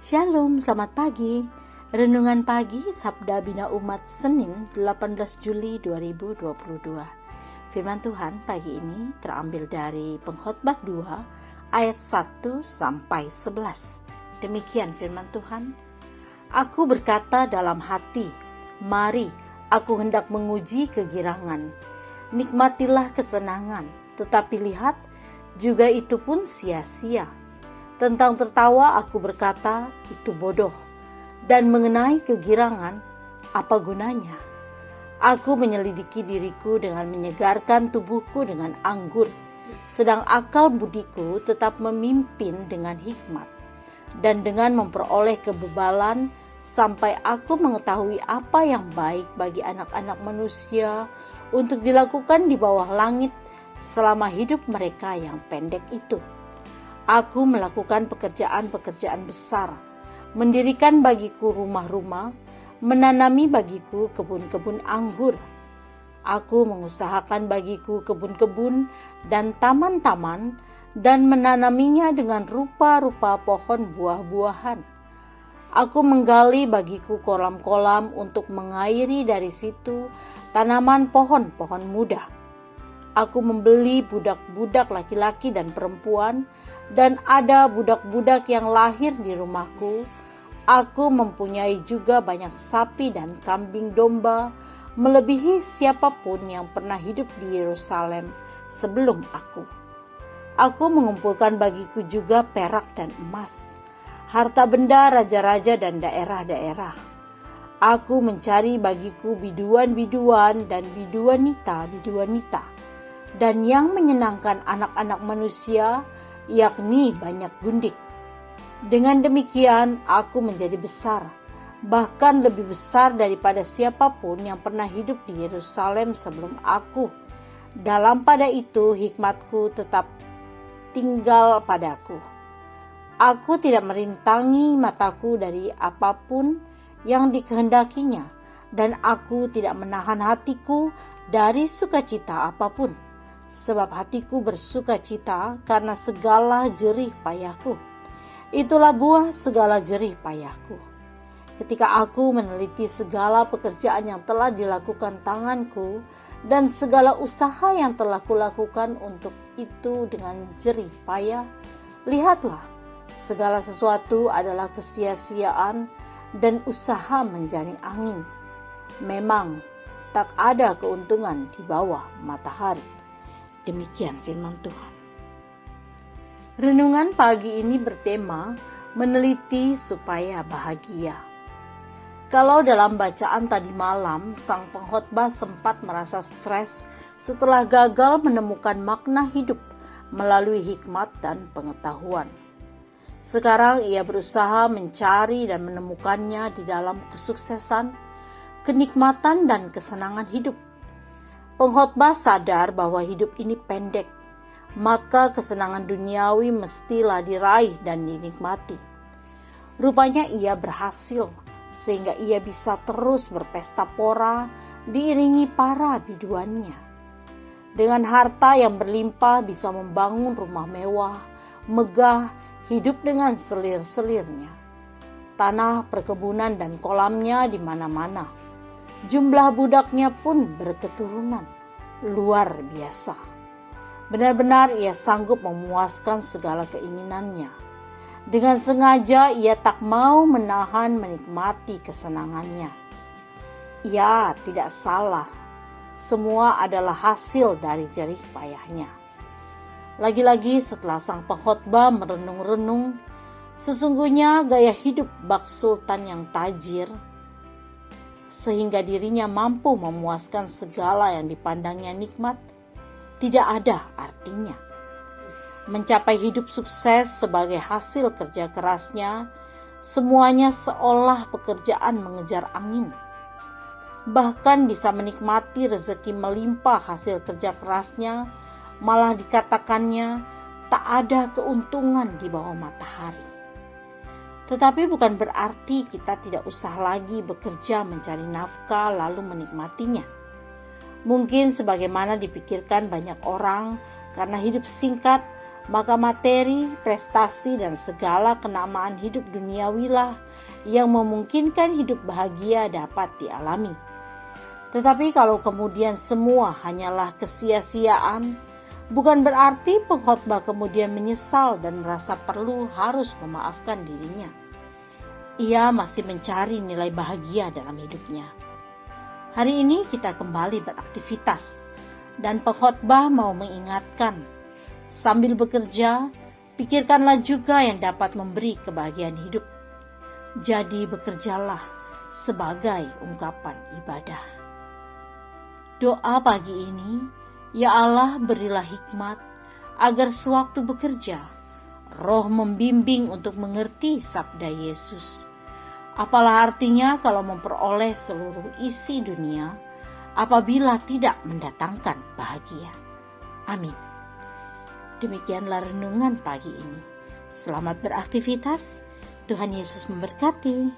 Shalom, selamat pagi. Renungan pagi Sabda Bina Umat Senin 18 Juli 2022. Firman Tuhan pagi ini terambil dari Pengkhotbah 2 ayat 1 sampai 11. Demikian firman Tuhan. Aku berkata dalam hati, mari aku hendak menguji kegirangan. Nikmatilah kesenangan, tetapi lihat juga itu pun sia-sia. Tentang tertawa aku berkata, itu bodoh. Dan mengenai kegirangan, apa gunanya? Aku menyelidiki diriku dengan menyegarkan tubuhku dengan anggur, sedang akal budiku tetap memimpin dengan hikmat. Dan dengan memperoleh kebebalan, sampai aku mengetahui apa yang baik bagi anak-anak manusia untuk dilakukan di bawah langit selama hidup mereka yang pendek itu. Aku melakukan pekerjaan-pekerjaan besar, mendirikan bagiku rumah-rumah, menanami bagiku kebun-kebun anggur. Aku mengusahakan bagiku kebun-kebun dan taman-taman dan menanaminya dengan rupa-rupa pohon buah-buahan. Aku menggali bagiku kolam-kolam untuk mengairi dari situ tanaman pohon-pohon muda. Aku membeli budak-budak laki-laki dan perempuan, dan ada budak-budak yang lahir di rumahku. Aku mempunyai juga banyak sapi dan kambing domba, melebihi siapapun yang pernah hidup di Yerusalem sebelum aku. Aku mengumpulkan bagiku juga perak dan emas, harta benda raja-raja dan daerah-daerah. Aku mencari bagiku biduan-biduan dan biduanita, dan yang menyenangkan anak-anak manusia, yakni banyak gundik. Dengan demikian aku menjadi besar, bahkan lebih besar daripada siapapun yang pernah hidup di Yerusalem sebelum aku. Dalam pada itu hikmatku tetap tinggal padaku. Aku tidak merintangi mataku dari apapun yang dikehendakinya, dan aku tidak menahan hatiku dari sukacita apapun. Sebab hatiku bersukacita karena segala jerih payahku. Itulah buah segala jerih payahku. Ketika aku meneliti segala pekerjaan yang telah dilakukan tanganku dan segala usaha yang telah kulakukan untuk itu dengan jerih payah, lihatlah, segala sesuatu adalah kesia-siaan dan usaha menjaring angin. Memang tak ada keuntungan di bawah matahari. Demikian firman Tuhan. Renungan pagi ini bertema meneliti supaya bahagia. Kalau dalam bacaan tadi malam, sang pengkhotbah sempat merasa stres setelah gagal menemukan makna hidup melalui hikmat dan pengetahuan. Sekarang ia berusaha mencari dan menemukannya di dalam kesuksesan, kenikmatan dan kesenangan hidup. Pengkhotbah sadar bahwa hidup ini pendek, maka kesenangan duniawi mestilah diraih dan dinikmati. Rupanya ia berhasil, sehingga ia bisa terus berpesta pora diiringi para biduannya. Dengan harta yang berlimpah bisa membangun rumah mewah, megah, hidup dengan selir-selirnya. Tanah, perkebunan dan kolamnya di mana-mana. Jumlah budaknya pun berketurunan, luar biasa. Benar-benar ia sanggup memuaskan segala keinginannya. Dengan sengaja ia tak mau menahan menikmati kesenangannya. Ia tidak salah, semua adalah hasil dari jerih payahnya. Lagi-lagi setelah sang pengkhotbah merenung-renung, sesungguhnya gaya hidup bak sultan yang tajir, sehingga dirinya mampu memuaskan segala yang dipandangnya nikmat, tidak ada artinya. Mencapai hidup sukses sebagai hasil kerja kerasnya, semuanya seolah pekerjaan mengejar angin. Bahkan bisa menikmati rezeki melimpah hasil kerja kerasnya, malah dikatakannya tak ada keuntungan di bawah matahari. Tetapi bukan berarti kita tidak usah lagi bekerja mencari nafkah lalu menikmatinya. Mungkin sebagaimana dipikirkan banyak orang, karena hidup singkat, maka materi, prestasi, dan segala kenamaan hidup duniawilah yang memungkinkan hidup bahagia dapat dialami. Tetapi kalau kemudian semua hanyalah kesia-siaan, bukan berarti pengkhotbah kemudian menyesal dan merasa perlu harus memaafkan dirinya. Ia masih mencari nilai bahagia dalam hidupnya. Hari ini kita kembali beraktivitas, dan pengkhotbah mau mengingatkan, sambil bekerja, pikirkanlah juga yang dapat memberi kebahagiaan hidup. Jadi bekerjalah sebagai ungkapan ibadah. Doa pagi ini, ya Allah, berilah hikmat agar sewaktu bekerja, Roh membimbing untuk mengerti sabda Yesus. Apalah artinya kalau memperoleh seluruh isi dunia apabila tidak mendatangkan bahagia. Amin. Demikianlah renungan pagi ini. Selamat beraktivitas. Tuhan Yesus memberkati.